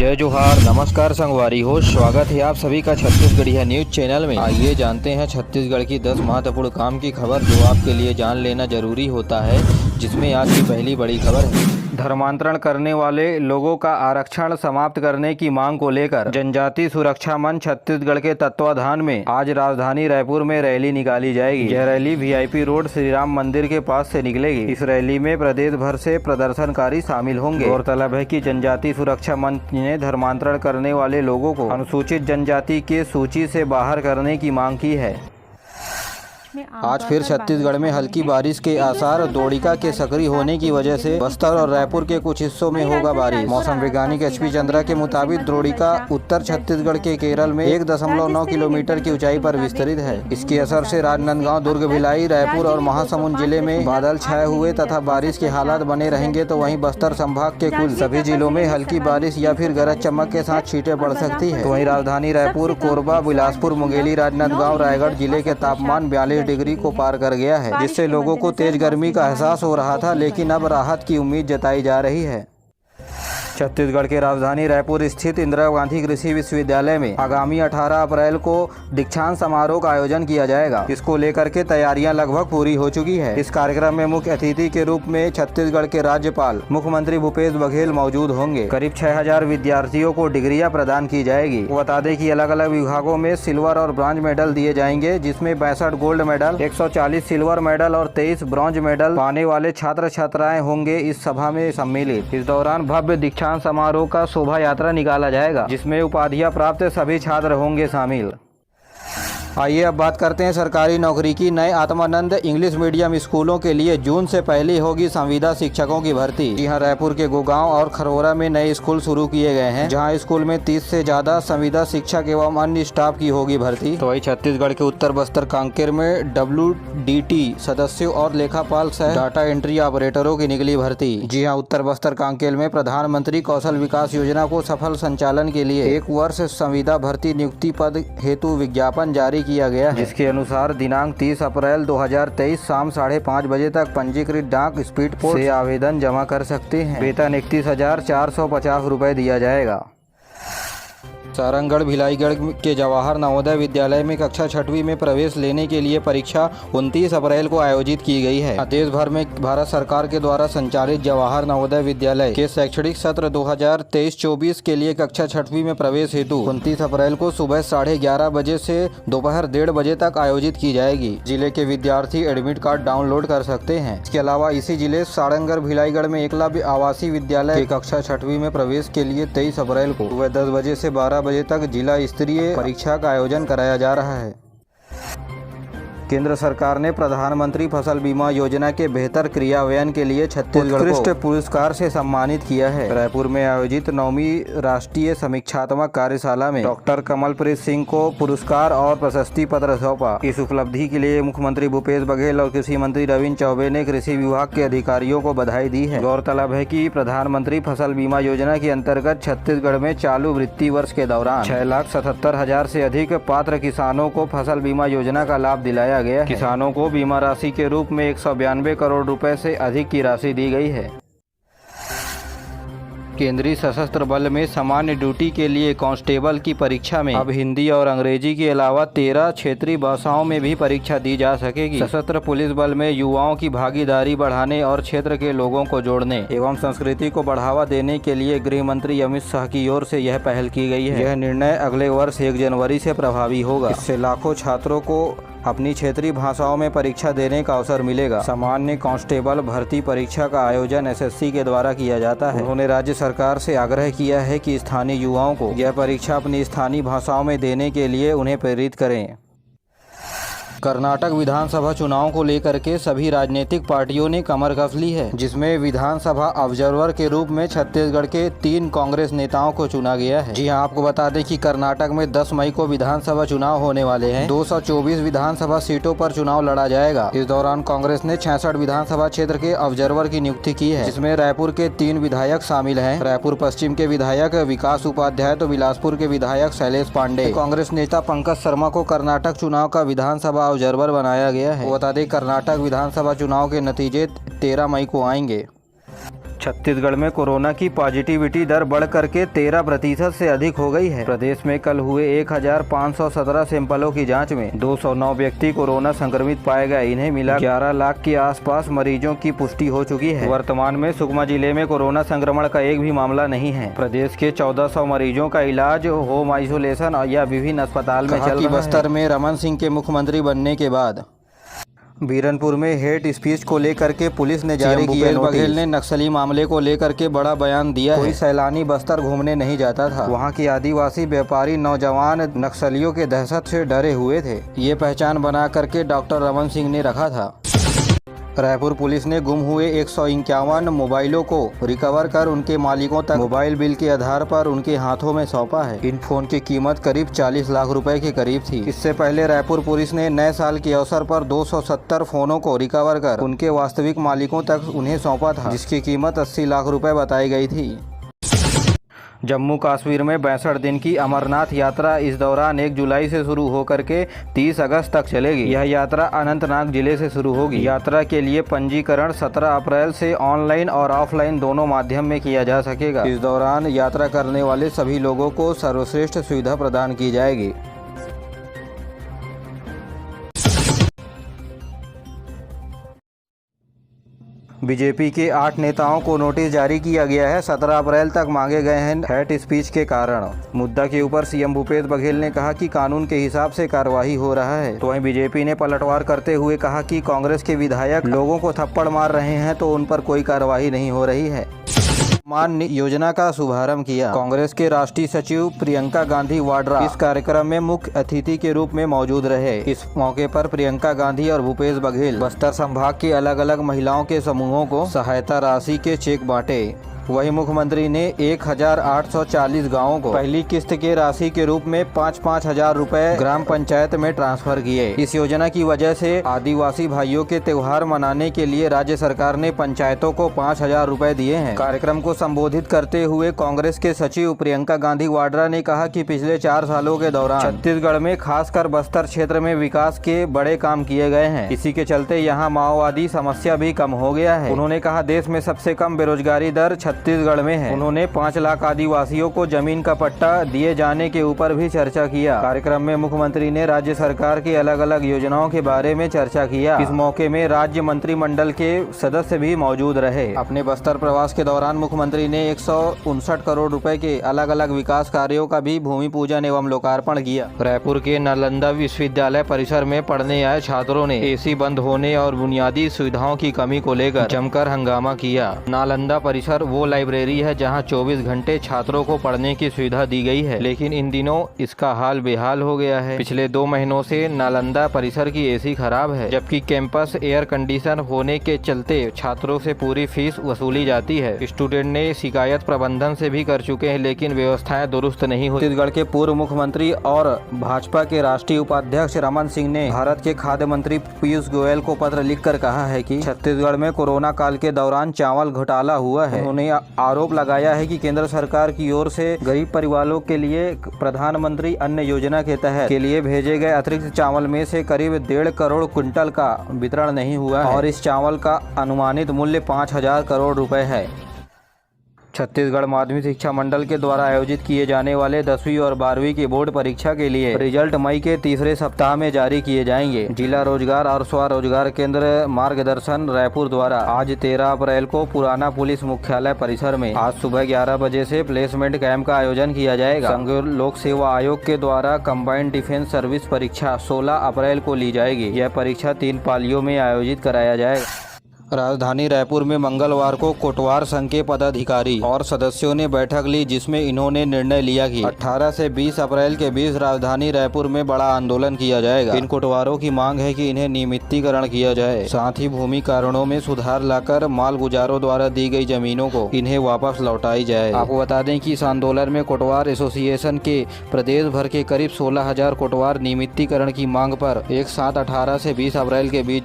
जय जोहार, नमस्कार संगवारी हो। स्वागत है आप सभी का छत्तीसगढ़िया न्यूज चैनल में। आइए जानते हैं छत्तीसगढ़ की 10 महत्वपूर्ण काम की खबर जो आपके लिए जान लेना जरूरी होता है, जिसमें आज की पहली बड़ी खबर है। धर्मांतरण करने वाले लोगों का आरक्षण समाप्त करने की मांग को लेकर जनजाति सुरक्षा मंच छत्तीसगढ़ के तत्वाधान में आज राजधानी रायपुर में रैली निकाली जाएगी। यह rally VIP road Shri Ram मंदिर के पास से निकलेगी। इस रैली में प्रदेश भर से प्रदर्शनकारी शामिल होंगे। गौरतलब है कि जनजाति सुरक्षा मंच ने धर्मांतरण करने वाले लोगों को अनुसूचित जनजाति के सूची से बाहर करने की मांग की है। आज फिर छत्तीसगढ़ में हल्की बारिश के आसार। द्रोणिका के सक्रिय होने की वजह से बस्तर और रायपुर के कुछ हिस्सों में होगा बारिश। मौसम वैज्ञानिक एचपी चंद्रा के मुताबिक द्रोणिका उत्तर छत्तीसगढ़ के केरल में 1.9 किलोमीटर की ऊंचाई पर विस्तरित है। इसके असर से राजनांदगांव, दुर्ग, भिलाई, रायपुर और महासमुंद जिले में बादल छाए हुए तथा बारिश के हालात बने रहेंगे, तो वहीं बस्तर संभाग के कुल सभी जिलों में हल्की बारिश या फिर गरज चमक के साथ छींटें पड़ सकती है। तो वहीं राजधानी रायपुर, कोरबा, बिलासपुर, मुंगेली, राजनांदगांव, रायगढ़ जिले के तापमान 42 डिग्री को पार कर गया है, जिससे लोगों को तेज गर्मी का एहसास हो रहा था, लेकिन अब राहत की उम्मीद जताई जा रही है। छत्तीसगढ़ के राजधानी रायपुर स्थित इंदिरा गांधी कृषि विश्वविद्यालय में आगामी 18 अप्रैल को दीक्षांत समारोह का आयोजन किया जाएगा। इसको लेकर के तैयारियां लगभग पूरी हो चुकी है। इस कार्यक्रम में मुख्य अतिथि के रूप में छत्तीसगढ़ के राज्यपाल मुख्यमंत्री भूपेश बघेल मौजूद होंगे। करीब 6000 विद्यार्थियों को डिग्रियां प्रदान की जाएगी। बता दें कि अलग अलग विभागों में सिल्वर और ब्रॉन्ज मेडल दिए जाएंगे, जिसमें 62 गोल्ड मेडल, 140 सिल्वर मेडल और 23 ब्रॉन्ज मेडल पाने वाले छात्र छात्राएं होंगे इस सभा में सम्मिलित। इस दौरान भव्य दीक्षांत समारोह का शोभा यात्रा निकाला जाएगा, जिसमें उपाधियां प्राप्त सभी छात्र होंगे शामिल। आइए अब बात करते हैं सरकारी नौकरी की। नए आत्मानंद इंग्लिश मीडियम स्कूलों के लिए जून से पहले होगी संविदा शिक्षकों की भर्ती। यहाँ रायपुर के गुगांव और खरोरा में नए स्कूल शुरू किए गए हैं, जहाँ स्कूल में 30 से ज्यादा संविदा शिक्षक एवं अन्य स्टाफ की होगी भर्ती। तो वही छत्तीसगढ़ के उत्तर बस्तर कांकेर में WDT सदस्यों और लेखापाल सह डाटा एंट्री ऑपरेटरों की निकली भर्ती। जी हाँ, उत्तर बस्तर कांकेर में प्रधानमंत्री कौशल विकास योजना को सफल संचालन के लिए 1 वर्ष संविदा भर्ती नियुक्ति पद हेतु विज्ञापन जारी किया गया है, जिसके अनुसार दिनांक 30 अप्रैल 2023 शाम 5:30 बजे तक पंजीकृत डाक स्पीड पोस्ट से आवेदन जमा कर सकते हैं। वेतन 31,450 रुपए दिया जाएगा। सारंगढ़ भिलाईगढ़ के जवाहर नवोदय विद्यालय में कक्षा 6वीं में प्रवेश लेने के लिए परीक्षा 29 अप्रैल को आयोजित की गई है। देश भर में भारत सरकार के द्वारा संचालित जवाहर नवोदय विद्यालय के शैक्षणिक सत्र 2023-24 के लिए कक्षा 6वीं में प्रवेश हेतु 29 अप्रैल को सुबह 11:30 बजे से दोपहर 1:30 बजे तक आयोजित की जाएगी। जिले के विद्यार्थी एडमिट कार्ड डाउनलोड कर सकते हैं। इसके अलावा इसी जिले सारंगढ़ भिलाईगढ़ में एकलव्य आवासीय विद्यालय के कक्षा 6वीं में प्रवेश के लिए 23 अप्रैल को सुबह 10 बजे से 12 बजे तक जिला स्तरीय परीक्षा का आयोजन कराया जा रहा है। केंद्र सरकार ने प्रधानमंत्री फसल बीमा योजना के बेहतर क्रियान्वयन के लिए छत्तीसगढ़ को उत्कृष्ट पुरस्कार से सम्मानित किया है। रायपुर में आयोजित 9वीं राष्ट्रीय समीक्षात्मक कार्यशाला में डॉक्टर कमलप्रीत सिंह को पुरस्कार और प्रशस्ति पत्र सौंपा। इस उपलब्धि के लिए मुख्यमंत्री भूपेश बघेल और कृषि मंत्री रविन्द्र चौबे ने कृषि विभाग के अधिकारियों को बधाई दी है। गौरतलब है कि प्रधानमंत्री फसल बीमा योजना के अंतर्गत छत्तीसगढ़ में चालू वित्तीय वर्ष के दौरान 6,77,000 से अधिक पात्र किसानों को फसल बीमा योजना का लाभ दिलाया गया है। किसानों को बीमा राशि के रूप में 192 करोड़ रुपए से अधिक की राशि दी गई है। केंद्रीय सशस्त्र बल में सामान्य ड्यूटी के लिए कांस्टेबल की परीक्षा में अब हिंदी और अंग्रेजी के अलावा 13 क्षेत्रीय भाषाओं में भी परीक्षा दी जा सकेगी। सशस्त्र पुलिस बल में युवाओं की भागीदारी बढ़ाने और क्षेत्र के लोगों को जोड़ने एवं संस्कृति को बढ़ावा देने के लिए गृह मंत्री अमित शाह की ओर से यह पहल की गई है। यह निर्णय अगले वर्ष 1 जनवरी से प्रभावी होगा। इससे लाखों छात्रों को अपनी क्षेत्रीय भाषाओं में परीक्षा देने का अवसर मिलेगा। सामान्य कांस्टेबल भर्ती परीक्षा का आयोजन SSC के द्वारा किया जाता है। उन्होंने राज्य सरकार से आग्रह किया है कि स्थानीय युवाओं को यह परीक्षा अपनी स्थानीय भाषाओं में देने के लिए उन्हें प्रेरित करें। कर्नाटक विधानसभा चुनाव को लेकर के सभी राजनीतिक पार्टियों ने कमर कस ली है, जिसमें विधानसभा ऑब्जर्वर के रूप में छत्तीसगढ़ के 3 कांग्रेस नेताओं को चुना गया है। जी हां, आपको बता दें कि कर्नाटक में 10 मई को विधानसभा चुनाव होने वाले हैं। 224 विधानसभा सीटों पर चुनाव लड़ा जाएगा। इस दौरान कांग्रेस ने 66 विधानसभा क्षेत्र के ऑब्जर्वर की नियुक्ति की है, जिसमें रायपुर के 3 विधायक शामिल हैं। रायपुर पश्चिम के विधायक विकास उपाध्याय तो बिलासपुर के विधायक शैलेश पांडे। कांग्रेस नेता पंकज शर्मा को कर्नाटक चुनाव का विधानसभा ऑब्जर्वर बनाया गया है। बता दें कर्नाटक विधानसभा चुनाव के नतीजे 13 मई को आएंगे। छत्तीसगढ़ में कोरोना की पॉजिटिविटी दर बढ़ करके 13% से अधिक हो गई है। प्रदेश में कल हुए 1517 सैंपलों की जांच में 209 व्यक्ति कोरोना संक्रमित पाए गए। इन्हें मिला 11 लाख के आसपास मरीजों की पुष्टि हो चुकी है। वर्तमान में सुकमा जिले में कोरोना संक्रमण का एक भी मामला नहीं है। प्रदेश के 1400 मरीजों का इलाज होम आइसोलेशन या विभिन्न अस्पताल में चल रहा है। बस्तर में रमन सिंह के मुख्यमंत्री बनने के बाद बीरनपुर में हेट स्पीच को लेकर के पुलिस ने जारी किया नोटिस। बघेल ने नक्सली मामले को लेकर के बड़ा बयान दिया है। कोई सैलानी बस्तर घूमने नहीं जाता था। वहां के आदिवासी व्यापारी नौजवान नक्सलियों के दहशत से डरे हुए थे। ये पहचान बना करके डॉक्टर रमन सिंह ने रखा था। रायपुर पुलिस ने गुम हुए 151 मोबाइलों को रिकवर कर उनके मालिकों तक मोबाइल बिल के आधार पर उनके हाथों में सौंपा है। इन फोन की कीमत करीब 40 लाख रुपए के करीब थी। इससे पहले रायपुर पुलिस ने नए साल के अवसर पर 270 फोनों को रिकवर कर उनके वास्तविक मालिकों तक उन्हें सौंपा था, जिसकी कीमत 80 लाख रुपए बताई गई थी। जम्मू कश्मीर में 62 दिन की अमरनाथ यात्रा इस दौरान 1 जुलाई से शुरू होकर के 30 अगस्त तक चलेगी। यह यात्रा अनंतनाग जिले से शुरू होगी। यात्रा के लिए पंजीकरण 17 अप्रैल से ऑनलाइन और ऑफलाइन दोनों माध्यम में किया जा सकेगा। इस दौरान यात्रा करने वाले सभी लोगों को सर्वश्रेष्ठ सुविधा प्रदान की जाएगी। बीजेपी के 8 नेताओं को नोटिस जारी किया गया है। 17 अप्रैल तक मांगे गए हैं हेट स्पीच के कारण। मुद्दा के ऊपर सीएम भूपेश बघेल ने कहा कि कानून के हिसाब से कार्रवाई हो रहा है। तो वहीं बीजेपी ने पलटवार करते हुए कहा कि कांग्रेस के विधायक लोगों को थप्पड़ मार रहे हैं तो उन पर कोई कार्रवाई नहीं हो रही है। मान योजना का शुभारंभ किया। कांग्रेस के राष्ट्रीय सचिव प्रियंका गांधी वाड्रा इस कार्यक्रम में मुख्य अतिथि के रूप में मौजूद रहे। इस मौके पर प्रियंका गांधी और भूपेश बघेल बस्तर संभाग के अलग अलग महिलाओं के समूहों को सहायता राशि के चेक बांटे। वहीं मुख्यमंत्री ने 1840 गांवों को पहली किस्त के राशि के रूप में 5-5 हजार रुपए ग्राम पंचायत में ट्रांसफर किए। इस योजना की वजह से आदिवासी भाइयों के त्योहार मनाने के लिए राज्य सरकार ने पंचायतों को 5,000 रुपए दिए हैं। कार्यक्रम को संबोधित करते हुए कांग्रेस के सचिव प्रियंका गांधी वाड्रा ने कहा कि पिछले 4 सालों के दौरान छत्तीसगढ़ में खासकर बस्तर क्षेत्र में विकास के बड़े काम किए गए हैं। इसी के चलते यहाँ माओवादी समस्या भी कम हो गया है। उन्होंने कहा देश में सबसे कम बेरोजगारी दर छत्तीसगढ़ में है। उन्होंने 5 लाख आदिवासियों को जमीन का पट्टा दिए जाने के ऊपर भी चर्चा किया। कार्यक्रम में मुख्यमंत्री ने राज्य सरकार की अलग अलग योजनाओं के बारे में चर्चा किया। इस मौके में राज्य मंत्रिमंडल के सदस्य भी मौजूद रहे। अपने बस्तर प्रवास के दौरान मुख्यमंत्री ने 159 करोड़ रुपए के अलग अलग विकास कार्यों का भी भूमि पूजन एवं लोकार्पण किया। रायपुर के नालंदा विश्वविद्यालय परिसर में पढ़ने आए छात्रों ने एसी बंद होने और बुनियादी सुविधाओं की कमी को लेकर जमकर हंगामा किया। नालंदा परिसर वो लाइब्रेरी है जहां 24 घंटे छात्रों को पढ़ने की सुविधा दी गई है, लेकिन इन दिनों इसका हाल बेहाल हो गया है। पिछले 2 महीनों से नालंदा परिसर की एसी खराब है, जबकि कैंपस एयर कंडीशन होने के चलते छात्रों से पूरी फीस वसूली जाती है। स्टूडेंट ने शिकायत प्रबंधन से भी कर चुके हैं, लेकिन व्यवस्थाएं दुरुस्त नहीं हुई। छत्तीसगढ़ के पूर्व मुख्यमंत्री और भाजपा के राष्ट्रीय उपाध्यक्ष रमन सिंह ने भारत के खाद्य मंत्री पीयूष गोयल को पत्र लिखकर कहा है कि छत्तीसगढ़ में कोरोना काल के दौरान चावल घोटाला हुआ है। उन्होंने आरोप लगाया है कि केंद्र सरकार की ओर से गरीब परिवारों के लिए प्रधानमंत्री अन्न योजना के तहत के लिए भेजे गए अतिरिक्त चावल में से करीब 1.5 करोड़ क्विंटल का वितरण नहीं हुआ है और इस चावल का अनुमानित मूल्य 5,000 करोड़ रुपए है। छत्तीसगढ़ माध्यमिक शिक्षा मंडल के द्वारा आयोजित किए जाने वाले 10वीं और 12वीं की बोर्ड परीक्षा के लिए रिजल्ट मई के तीसरे सप्ताह में जारी किए जाएंगे। जिला रोजगार और स्वरोजगार केंद्र मार्गदर्शन रायपुर द्वारा आज 13 अप्रैल को पुराना पुलिस मुख्यालय परिसर में आज सुबह 11 बजे से प्लेसमेंट कैंप का आयोजन किया जाएगा। संघ लोक सेवा आयोग के द्वारा कंबाइंड डिफेंस सर्विस परीक्षा 16 अप्रैल को ली जाएगी। यह परीक्षा 3 पालियों में आयोजित कराया जाएगा। राजधानी रायपुर में मंगलवार को कोटवार संघ के पदाधिकारी और सदस्यों ने बैठक ली, जिसमें इन्होंने निर्णय लिया कि 18 से 20 अप्रैल के बीच राजधानी रायपुर में बड़ा आंदोलन किया जाएगा। इन कोटवारों की मांग है कि इन्हें नियमितीकरण किया जाए, साथ ही भूमि कारणों में सुधार लाकर माल गुजारों द्वारा दी गई जमीनों को इन्हें वापस लौटाई जाए। आपको बता दें कि इस आंदोलन में कोटवार एसोसिएशन के प्रदेश भर के करीब 16,000 कोटवार नियमितीकरण की मांग पर एक साथ 18 से 20 अप्रैल के बीच